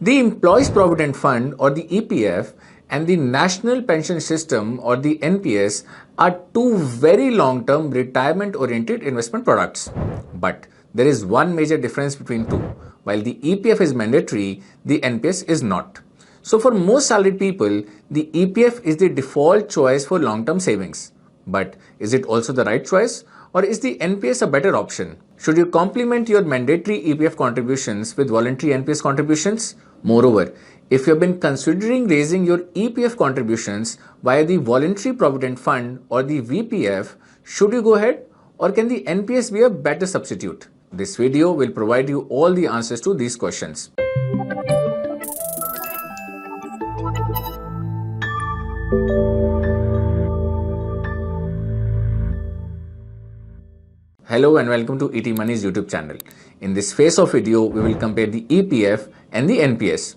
The Employees Provident Fund or the EPF and the National Pension System or the NPS are two very long-term retirement-oriented investment products. But there is one major difference between two. While the EPF is mandatory, the NPS is not. So for most salaried people, the EPF is the default choice for long-term savings. But is it also the right choice? Or is the NPS a better option? Should you complement your mandatory EPF contributions with voluntary NPS contributions? Moreover, if you have been considering raising your EPF contributions via the Voluntary Provident Fund or the VPF, should you go ahead? Or can the NPS be a better substitute? This video will provide you all the answers to these questions. Hello and welcome to ET Money's YouTube channel. In this face-off video, we will compare the EPF and the NPS.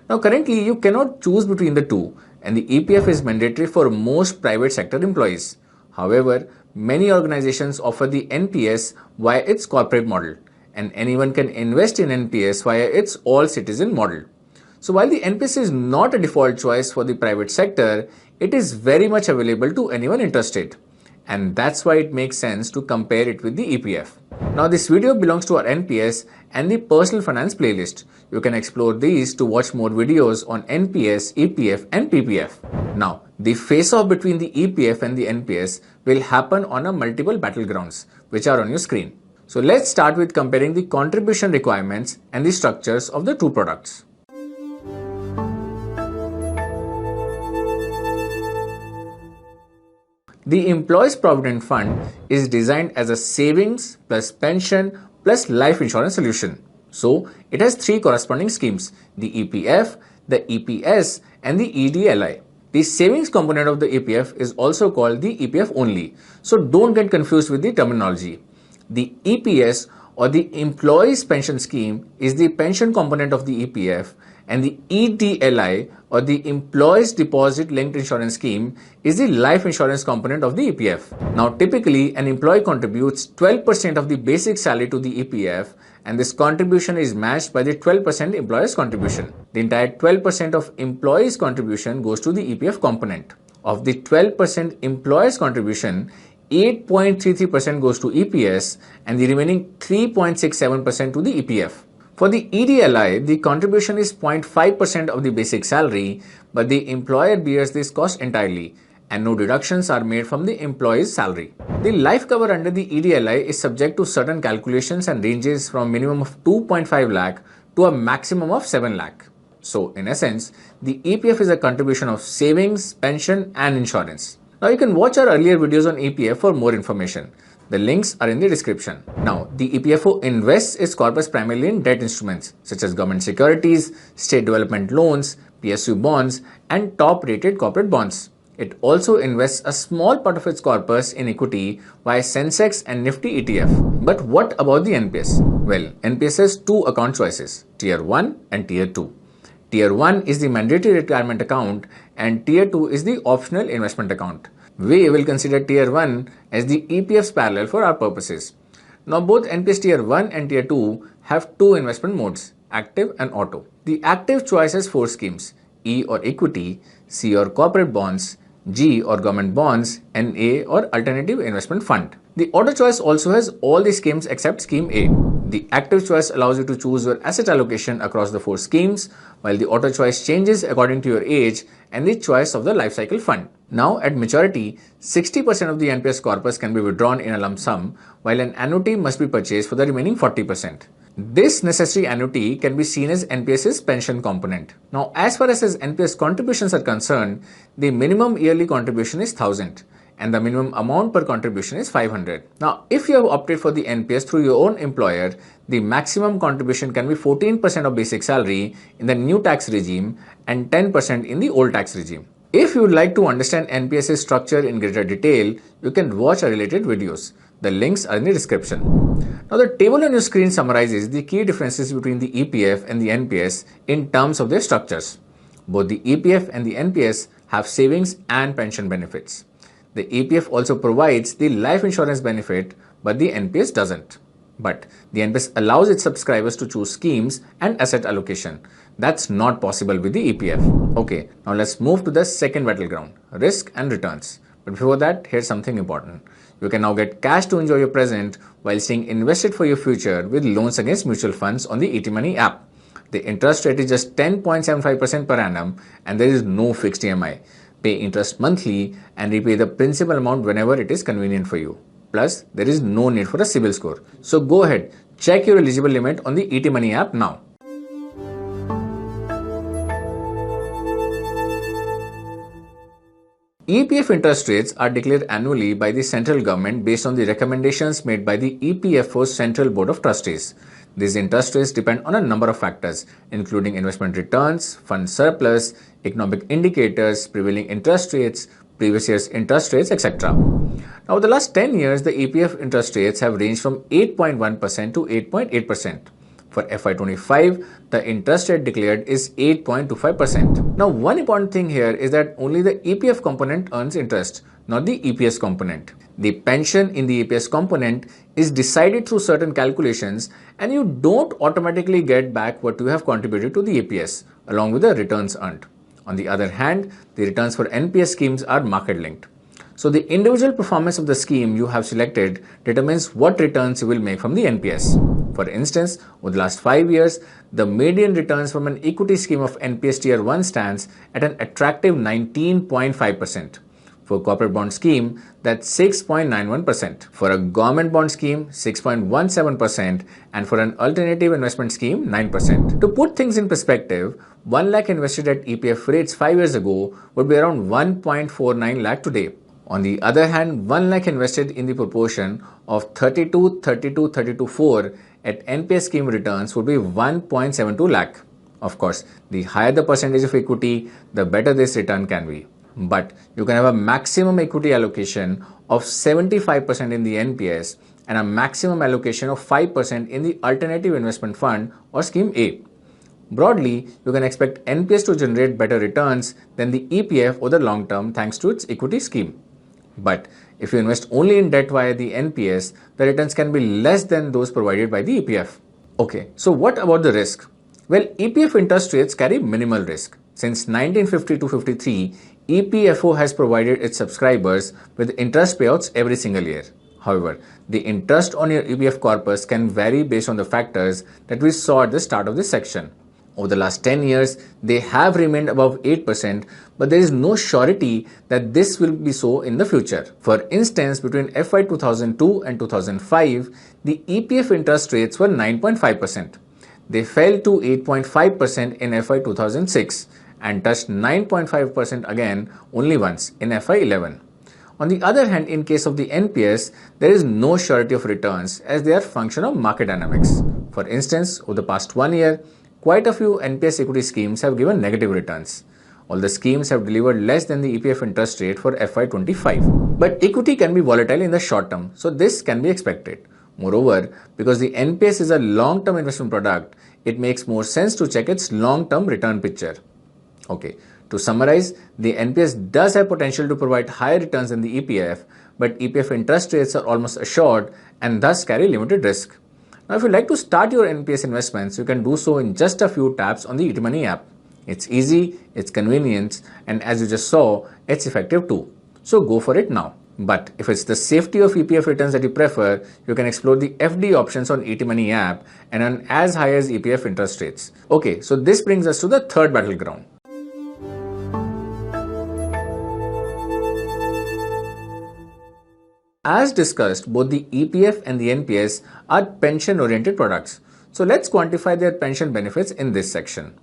Now currently you cannot choose between the two and the EPF is mandatory for most private sector employees. However, many organizations offer the NPS via its corporate model and anyone can invest in NPS via its all-citizen model. So while the NPS is not a default choice for the private sector, it is very much available to anyone interested. And that's why it makes sense to compare it with the EPF. Now this video belongs to our NPS and the personal finance playlist. You can explore these to watch more videos on NPS, EPF and PPF. Now the face-off between the EPF and the NPS will happen on a multiple battlegrounds which are on your screen. So let's start with comparing the contribution requirements and the structures of the two products. The Employees Provident Fund is designed as a savings plus pension plus life insurance solution. So it has three corresponding schemes, the EPF, the EPS and the EDLI. The savings component of the EPF is also called the EPF only. So don't get confused with the terminology. The EPS or the Employees Pension Scheme is the pension component of the EPF and the EDLI or the Employees Deposit Linked Insurance Scheme is the life insurance component of the EPF. Now typically an employee contributes 12% of the basic salary to the EPF and this contribution is matched by the 12% employer's contribution. The entire 12% of employees' contribution goes to the EPF component. Of the 12% employer's contribution, 8.33% goes to EPS and the remaining 3.67% to the EPF. For the EDLI, the contribution is 0.5% of the basic salary, but the employer bears this cost entirely and no deductions are made from the employee's salary. The life cover under the EDLI is subject to certain calculations and ranges from minimum of 2.5 lakh to a maximum of 7 lakh. So in essence, the EPF is a contribution of savings, pension and insurance. Now you can watch our earlier videos on EPF for more information. The links are in the description. Now, the EPFO invests its corpus primarily in debt instruments such as government securities, state development loans, PSU bonds, and top-rated corporate bonds. It also invests a small part of its corpus in equity via Sensex and Nifty ETF. But what about the NPS? Well, NPS has two account choices, Tier 1 and Tier 2. Tier 1 is the mandatory retirement account and Tier 2 is the optional investment account. We will consider Tier 1 as the EPF's parallel for our purposes. Now both NPS Tier 1 and Tier 2 have two investment modes, active and auto. The active choice has four schemes, E or equity, C or corporate bonds, G or government bonds, and A or alternative investment fund. The auto choice also has all the schemes except scheme A. The active choice allows you to choose your asset allocation across the four schemes, while the auto choice changes according to your age and the choice of the life cycle fund. Now at maturity, 60% of the NPS corpus can be withdrawn in a lump sum, while an annuity must be purchased for the remaining 40%. This necessary annuity can be seen as NPS's pension component. Now as far as NPS contributions are concerned, the minimum yearly contribution is 1000 and the minimum amount per contribution is 500. Now if you have opted for the NPS through your own employer, the maximum contribution can be 14% of basic salary in the new tax regime and 10% in the old tax regime. If you would like to understand NPS's structure in greater detail, you can watch our related videos. The links are in the description. Now the table on your screen summarizes the key differences between the EPF and the NPS in terms of their structures. Both the EPF and the NPS have savings and pension benefits. The EPF also provides the life insurance benefit, but the NPS doesn't. But the NPS allows its subscribers to choose schemes and asset allocation. That's not possible with the EPF. Okay, now let's move to the second battleground, risk and returns. But before that, here's something important. You can now get cash to enjoy your present while staying invested for your future with loans against mutual funds on the ET Money app. The interest rate is just 10.75% per annum and there is no fixed EMI. Pay interest monthly and repay the principal amount whenever it is convenient for you. Plus, there is no need for a CIBIL score. So go ahead, check your eligible limit on the ET Money app now. EPF interest rates are declared annually by the central government based on the recommendations made by the EPFO's Central Board of Trustees. These interest rates depend on a number of factors, including investment returns, fund surplus, economic indicators, prevailing interest rates, previous year's interest rates, etc. Now, over the last 10 years, the EPF interest rates have ranged from 8.1% to 8.8%. For FY25, the interest rate declared is 8.25%. Now, one important thing here is that only the EPF component earns interest, not the EPS component. The pension in the EPS component is decided through certain calculations and you don't automatically get back what you have contributed to the EPS along with the returns earned. On the other hand, the returns for NPS schemes are market linked. So the individual performance of the scheme you have selected determines what returns you will make from the NPS. For instance, over the last 5 years, the median returns from an equity scheme of NPS Tier 1 stands at an attractive 19.5%. For a corporate bond scheme, that's 6.91%. For a government bond scheme, 6.17%. And for an alternative investment scheme, 9%. To put things in perspective, 1 lakh invested at EPF rates 5 years ago would be around 1.49 lakh today. On the other hand, 1 lakh invested in the proportion of 32, 32, 32, 4 at NPS scheme returns would be 1.72 lakh. Of course, the higher the percentage of equity, the better this return can be. But you can have a maximum equity allocation of 75% in the NPS and a maximum allocation of 5% in the alternative investment fund or scheme A. Broadly, you can expect NPS to generate better returns than the EPF over the long term thanks to its equity scheme. But if you invest only in debt via the NPS, the returns can be less than those provided by the EPF. Okay, so what about the risk? Well, EPF interest rates carry minimal risk. Since 1950 to 53, EPFO has provided its subscribers with interest payouts every single year. However, the interest on your EPF corpus can vary based on the factors that we saw at the start of this section. Over the last 10 years, they have remained above 8%, but there is no surety that this will be so in the future. For instance, between FY 2002 and 2005, the EPF interest rates were 9.5%. They fell to 8.5% in FY 2006 and touched 9.5% again only once in FY11. On the other hand, in case of the NPS, there is no surety of returns as they are function of market dynamics. For instance, over the past 1 year, quite a few NPS equity schemes have given negative returns. All the schemes have delivered less than the EPF interest rate for FY25. But equity can be volatile in the short term, so this can be expected. Moreover, because the NPS is a long-term investment product, it makes more sense to check its long-term return picture. Okay, to summarize, the NPS does have potential to provide higher returns than the EPF, but EPF interest rates are almost assured and thus carry limited risk. Now, if you'd like to start your NPS investments, you can do so in just a few taps on the ET Money app. It's easy, it's convenient, and as you just saw, it's effective too. So go for it now. But if it's the safety of EPF returns that you prefer, you can explore the FD options on ET Money app and earn as high as EPF interest rates. Okay, so this brings us to the third battleground. As discussed, both the EPF and the NPS are pension-oriented products. So let's quantify their pension benefits in this section.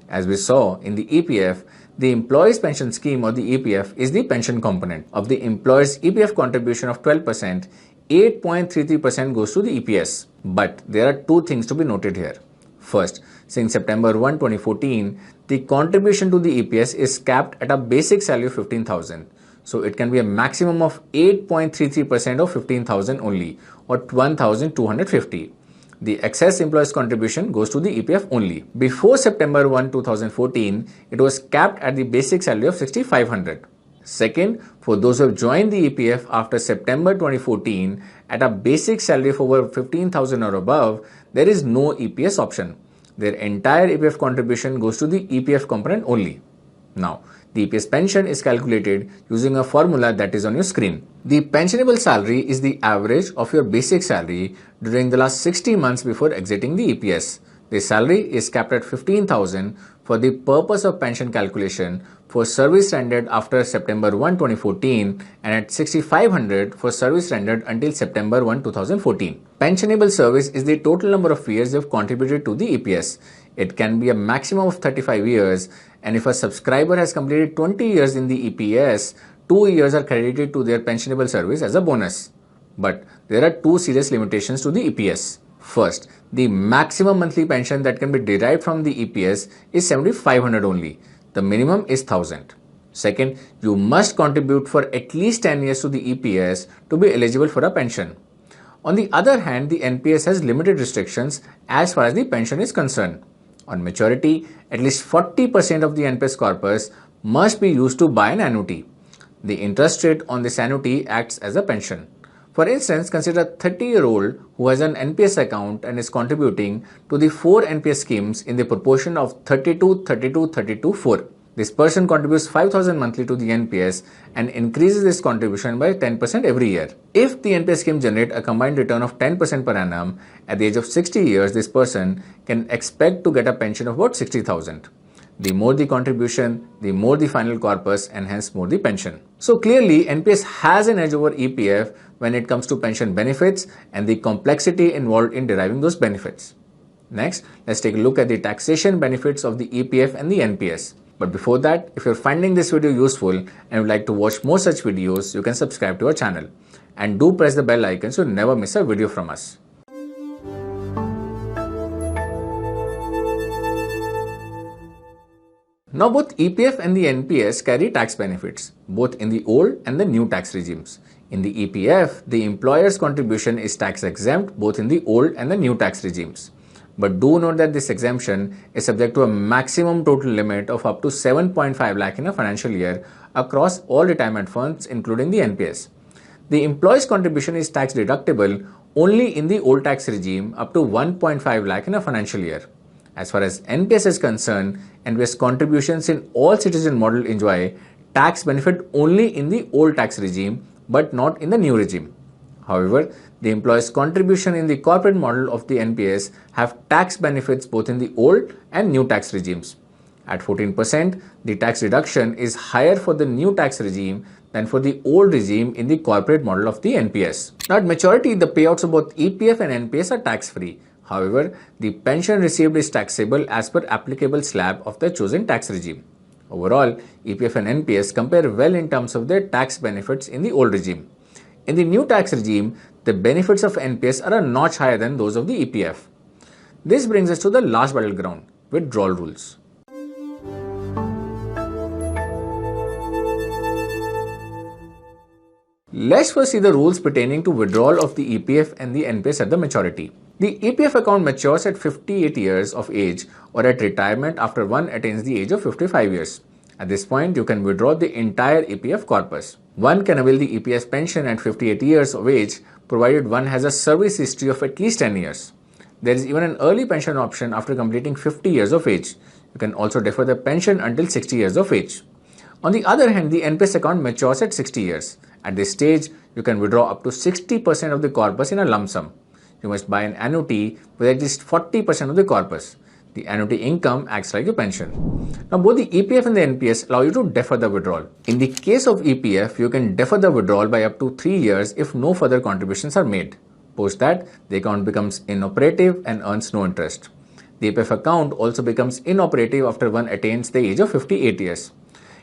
As we saw in the EPF, the Employees Pension Scheme or the EPF is the pension component. Of the employer's EPF contribution of 12%, 8.33% goes to the EPS. But there are two things to be noted here. First, since September 1, 2014, the contribution to the EPS is capped at a basic salary of 15,000. So it can be a maximum of 8.33% of 15,000 only, or 1,250. The excess employees contribution goes to the EPF only. Before September 1, 2014, it was capped at the basic salary of 6,500. Second, for those who have joined the EPF after September 2014 at a basic salary of over 15,000 or above, there is no EPS option. their entire EPF contribution goes to the EPF component only. Now, the EPS pension is calculated using a formula that is on your screen. The pensionable salary is the average of your basic salary during the last 60 months before exiting the EPS. The salary is capped at 15,000 for the purpose of pension calculation for service rendered after September 1, 2014 and at 6,500 for service rendered until September 1, 2014. Pensionable service is the total number of years you have contributed to the EPS. It can be a maximum of 35 years, and if a subscriber has completed 20 years in the EPS, 2 years are credited to their pensionable service as a bonus. But there are two serious limitations to the EPS. First, the maximum monthly pension that can be derived from the EPS is 7,500 only. The minimum is 1,000. Second, you must contribute for at least 10 years to the EPS to be eligible for a pension. On the other hand, the NPS has limited restrictions as far as the pension is concerned. On maturity, at least 40% of the NPS corpus must be used to buy an annuity. The interest rate on this annuity acts as a pension. For instance, consider a 30-year-old who has an NPS account and is contributing to the 4 NPS schemes in the proportion of 32, 32, 32, 4. This person contributes 5,000 monthly to the NPS and increases this contribution by 10% every year. If the NPS scheme generate a combined return of 10% per annum, at the age of 60 years, this person can expect to get a pension of about 60,000. The more the contribution, the more the final corpus and hence more the pension. So clearly, NPS has an edge over EPF when it comes to pension benefits and the complexity involved in deriving those benefits. Next, let's take a look at the taxation benefits of the EPF and the NPS. But before that, if you're finding this video useful and would like to watch more such videos, you can subscribe to our channel. And do press the bell icon so you never miss a video from us. Now both EPF and the NPS carry tax benefits, both in the old and the new tax regimes. In the EPF, the employer's contribution is tax exempt both in the old and the new tax regimes. But do note that this exemption is subject to a maximum total limit of up to 7.5 lakh in a financial year across all retirement funds including the NPS. The employee's contribution is tax deductible only in the old tax regime up to 1.5 lakh in a financial year. As far as NPS is concerned, NPS contributions in all citizen model enjoy tax benefit only in the old tax regime but not in the new regime. However, the employee's contribution in the corporate model of the NPS have tax benefits both in the old and new tax regimes. At 14%, the tax reduction is higher for the new tax regime than for the old regime in the corporate model of the NPS. Now at maturity, the payouts of both EPF and NPS are tax-free. However, the pension received is taxable as per applicable slab of the chosen tax regime. Overall, EPF and NPS compare well in terms of their tax benefits in the old regime. In the new tax regime, the benefits of NPS are a notch higher than those of the EPF. This brings us to the last battleground, withdrawal rules. Let's first see the rules pertaining to withdrawal of the EPF and the NPS at the maturity. The EPF account matures at 58 years of age or at retirement after one attains the age of 55 years. At this point, you can withdraw the entire EPF corpus. One can avail the EPS pension at 58 years of age provided one has a service history of at least 10 years. There is even an early pension option after completing 50 years of age. You can also defer the pension until 60 years of age. On the other hand, the NPS account matures at 60 years. At this stage, you can withdraw up to 60% of the corpus in a lump sum. You must buy an annuity with at least 40% of the corpus. The annuity income acts like a pension. Now both the EPF and the NPS allow you to defer the withdrawal. In the case of EPF, you can defer the withdrawal by up to 3 years if no further contributions are made. Post that, the account becomes inoperative and earns no interest. The EPF account also becomes inoperative after one attains the age of 58 years.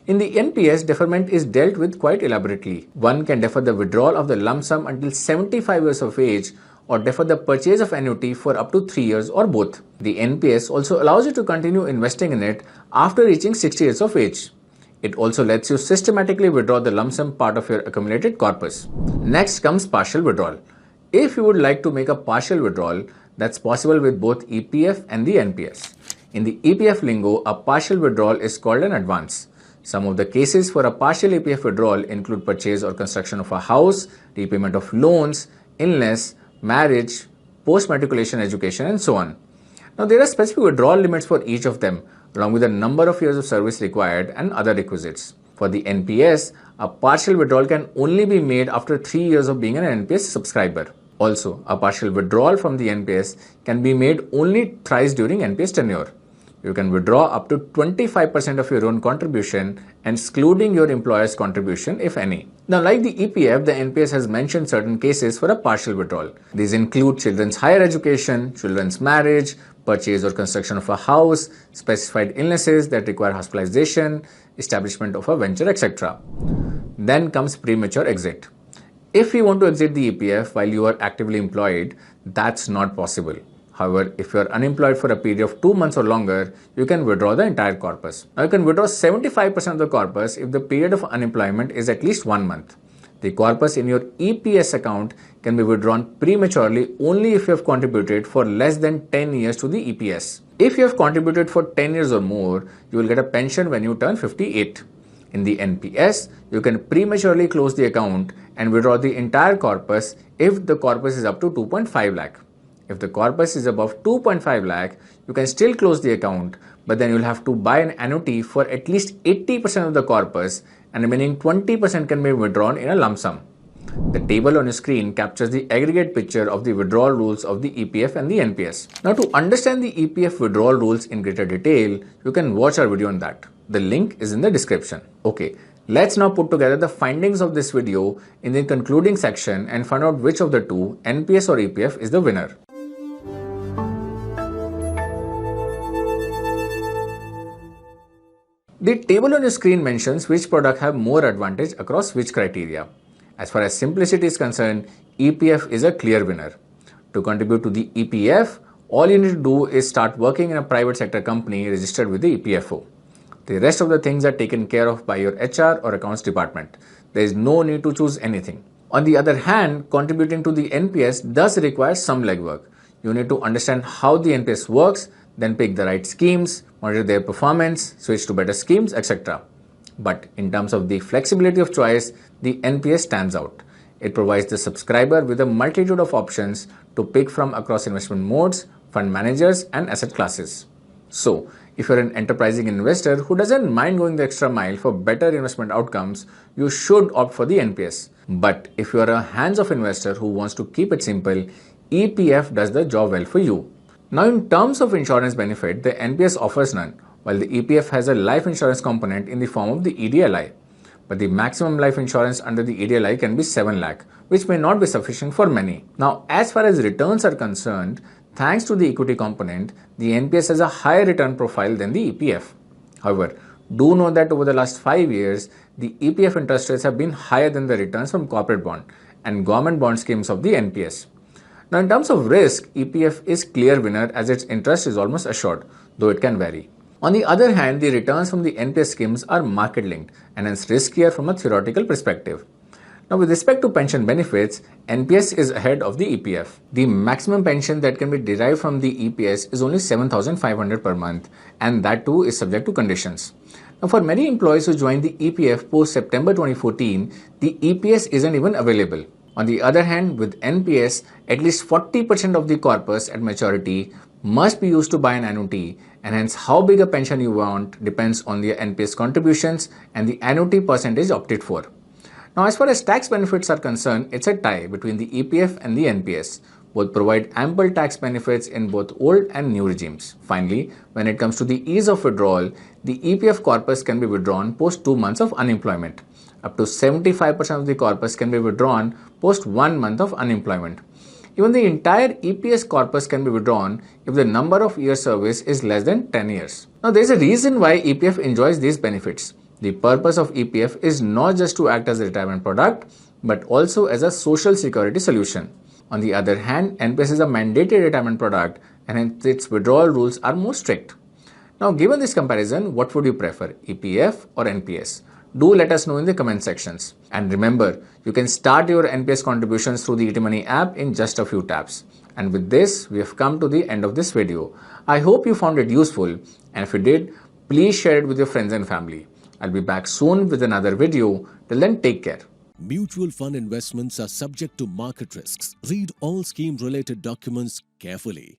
In the NPS, deferment is dealt with quite elaborately. One can defer the withdrawal of the lump sum until 75 years of age or defer the purchase of annuity for up to 3 years or both. The NPS also allows you to continue investing in it after reaching 60 years of age. It also lets you systematically withdraw the lump sum part of your accumulated corpus. Next comes partial withdrawal. If you would like to make a partial withdrawal, that's possible with both EPF and the NPS. In the EPF lingo, a partial withdrawal is called an advance. Some of the cases for a partial EPF withdrawal include purchase or construction of a house, repayment of loans, illness, marriage, post-matriculation education and so on. Now, there are specific withdrawal limits for each of them, along with the number of years of service required and other requisites. For the NPS, a partial withdrawal can only be made after 3 years of being an NPS subscriber. Also, a partial withdrawal from the NPS can be made only thrice during NPS tenure. You can withdraw up to 25% of your own contribution, excluding your employer's contribution, if any. Now, like the EPF, the NPS has mentioned certain cases for a partial withdrawal. These include children's higher education, children's marriage, purchase or construction of a house, specified illnesses that require hospitalization, establishment of a venture, etc. Then comes premature exit. If you want to exit the EPF while you are actively employed, that's not possible. However, if you are unemployed for a period of 2 months or longer, you can withdraw the entire corpus. Now, you can withdraw 75% of the corpus if the period of unemployment is at least 1 month. The corpus in your EPS account can be withdrawn prematurely only if you have contributed for less than 10 years to the EPS. If you have contributed for 10 years or more, you will get a pension when you turn 58. In the NPS, you can prematurely close the account and withdraw the entire corpus if the corpus is up to 2.5 lakh. If the corpus is above 2.5 lakh, you can still close the account, but then you'll have to buy an annuity for at least 80% of the corpus, and remaining 20% can be withdrawn in a lump sum. The table on your screen captures the aggregate picture of the withdrawal rules of the EPF and the NPS. Now, to understand the EPF withdrawal rules in greater detail, you can watch our video on that. The link is in the description. Okay, let's now put together the findings of this video in the concluding section and find out which of the two, NPS or EPF, is the winner. The table on your screen mentions which product have more advantage across which criteria. As far as simplicity is concerned, EPF is a clear winner. To contribute to the EPF, all you need to do is start working in a private sector company registered with the EPFO. The rest of the things are taken care of by your HR or accounts department. There is no need to choose anything. On the other hand, contributing to the NPS does require some legwork. You need to understand how the NPS works, then pick the right schemes, monitor their performance, switch to better schemes, etc. But in terms of the flexibility of choice, the NPS stands out. It provides the subscriber with a multitude of options to pick from across investment modes, fund managers, and asset classes. So, if you're an enterprising investor who doesn't mind going the extra mile for better investment outcomes, you should opt for the NPS. But if you're a hands-off investor who wants to keep it simple, EPF does the job well for you. Now, in terms of insurance benefit, the NPS offers none, while the EPF has a life insurance component in the form of the EDLI. But the maximum life insurance under the EDLI can be 7 lakh, which may not be sufficient for many. Now, as far as returns are concerned, thanks to the equity component, the NPS has a higher return profile than the EPF. However, do know that over the last 5 years, the EPF interest rates have been higher than the returns from corporate bond and government bond schemes of the NPS. Now, in terms of risk, EPF is clear winner as its interest is almost assured, though it can vary. On the other hand, the returns from the NPS schemes are market linked and hence riskier from a theoretical perspective. Now, with respect to pension benefits, NPS is ahead of the EPF. The maximum pension that can be derived from the EPS is only 7,500 per month, and that too is subject to conditions. Now, for many employees who joined the EPF post September 2014, the EPS isn't even available. On the other hand, with NPS, at least 40% of the corpus at maturity must be used to buy an annuity, and hence how big a pension you want depends on the NPS contributions and the annuity percentage opted for. Now, as far as tax benefits are concerned, it's a tie between the EPF and the NPS. Both provide ample tax benefits in both old and new regimes. Finally, when it comes to the ease of withdrawal, the EPF corpus can be withdrawn post 2 months of unemployment. Up to 75% of the corpus can be withdrawn post 1 month of unemployment. Even the entire EPS corpus can be withdrawn if the number of years service is less than 10 years. Now, there is a reason why EPF enjoys these benefits. The purpose of EPF is not just to act as a retirement product, but also as a social security solution. On the other hand, NPS is a mandated retirement product and hence its withdrawal rules are more strict. Now, given this comparison, what would you prefer, EPF or NPS? Do let us know in the comment sections. And remember, you can start your NPS contributions through the ETMoney app in just a few taps. And with this, we have come to the end of this video. I hope you found it useful, and if you did, please share it with your friends and family. I'll be back soon with another video. Till then, take care. Mutual fund investments are subject to market risks. Read all scheme-related documents carefully.